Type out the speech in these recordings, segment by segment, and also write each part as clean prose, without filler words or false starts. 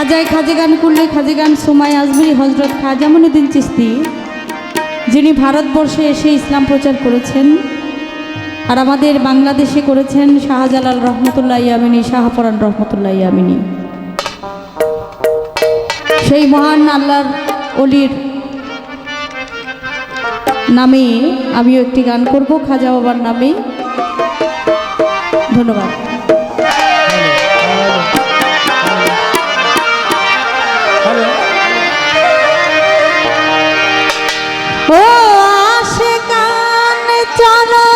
খাজায় খাজে গান করলে খাজে গান সময় আজমিরি হজরত খাজা মঈনুদ্দিন চিশতি, যিনি ভারতবর্ষে এসে ইসলাম প্রচার করেছেন আর আমাদের বাংলাদেশে করেছেন শাহজালাল রহমতুল্লাহ ইয়ামিনী, শাহপরান রহমতুল্লাহ ইয়ামিনী। সেই মহান আল্লাহর অলির নামে আমিও একটি গান করব খাজা বাবার নামে। ধন্যবাদ। ও আশিকান চলো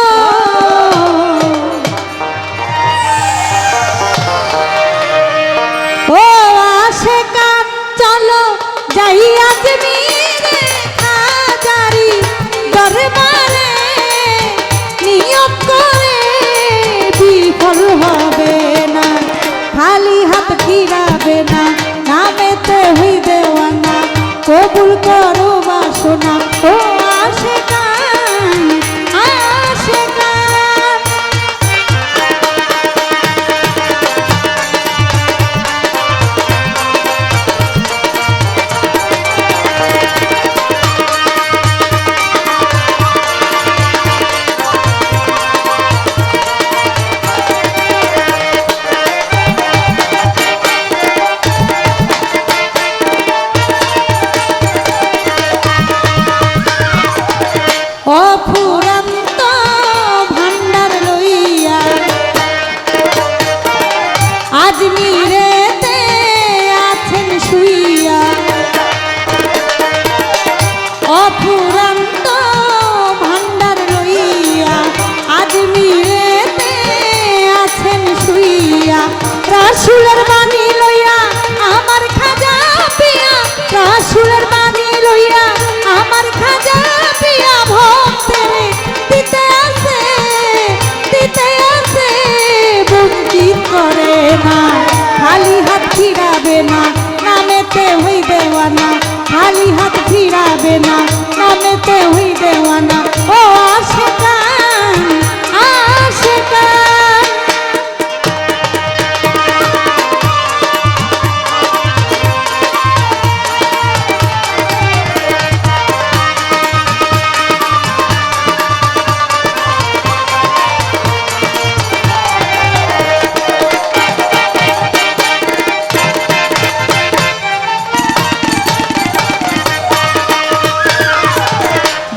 ও আশিকান চলো যাই আজমিরে খাজারি দরবারে, নিয়ত করে বিফল হবে না, খালি হাত ফিরাবে না, নামেতে হই দেওয়ানা, কবুল করো বাসনা। ও আশিকান আশিকান অফুরন্ত ভান্ডার লইয়া আজমিরেতে আছেন শুইয়া, অফুরন্ত ভান্ডার লইয়া আজমিরেতে আছেন শুইয়া, রাসূলের বাণী লইয়া আমার খাজা পিয়া, রাসূলের বাণী লইয়া আমার খাজা পিয়া, ভক্তেরে দিতে আসে বঞ্চিত করে না, খালি হাত ফিরাবে না, নামেতে হই দেওয়ানা, খালি হাত ফিরাবে না, নামেতে হই দেওয়ানা। ও আশিকান আশিকান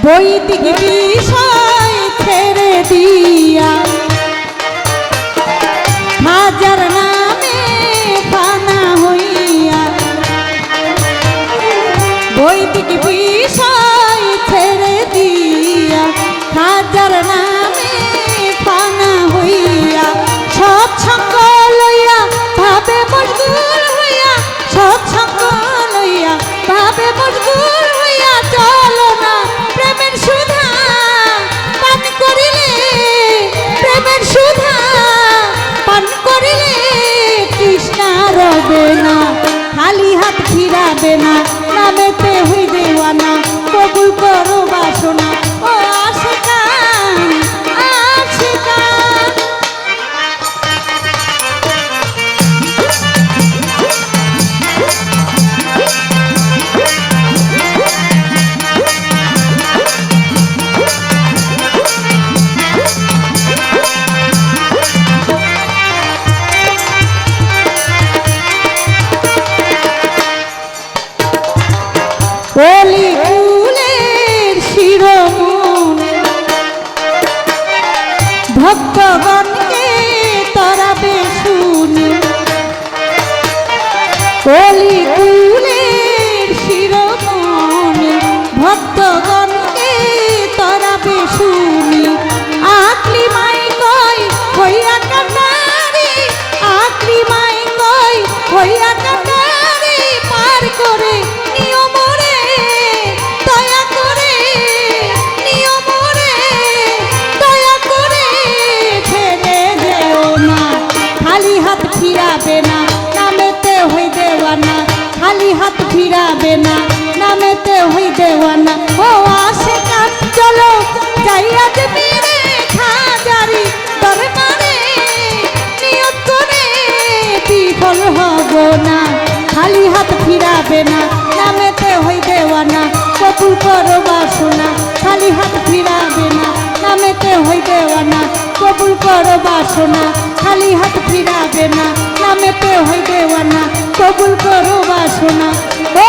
বৈদিক বিষয় ছেড়ে দিয়া হাজার নামে ফানা হইয়া, বৈদিক বিষয় ছেড়ে দিয়া হাজার নামে ফানা হইয়া, সৎসঙ্গ লইয়া ভাবে মশগুল হইয়া, সৎসঙ্গ লইয়া ভাবে মশগুল হইয়া, চলো না প্রেমের সুধা পান করিলে, প্রেমের সুধা পান করিলে তৃষ্ণা রবে না, খালি হাত ফিরাবে না, নামেতে হই দেওয়ানা, কবুল করো বাসনা। ও আশিকান আশিকান অলি ফুলের শিরোমণি ভক্তগণকে তরাবে শুনি, অলি ফুলের শিরোমণি ভক্তগণকে তরাবে শুনি, আকলি মাই কই হইয়া কান্নারি, আকলি মাই কই হইয়া কান্নারি, পার করে ফিরাবে না, নামেতে হই দেওয়ানা, খালি হাত ফিরাবে না, নামেতে হই দেওয়ানা। ও আশিকান চলো যাই আজমিরে খাজারি দরবারে, নিয়ত করে বিফল হব না, খালি হাত ফিরাবে না, নামেতে হই দেওয়ানা, কবুল করো বাসনা, খালি হাত ফিরাবে না, নামেতে হই দেওয়ানা, কবুল করো বাসনা, খালি হাত ফিরাবে না, নামেতে হই দেওয়ানা, কবুল করো বাসনা। ও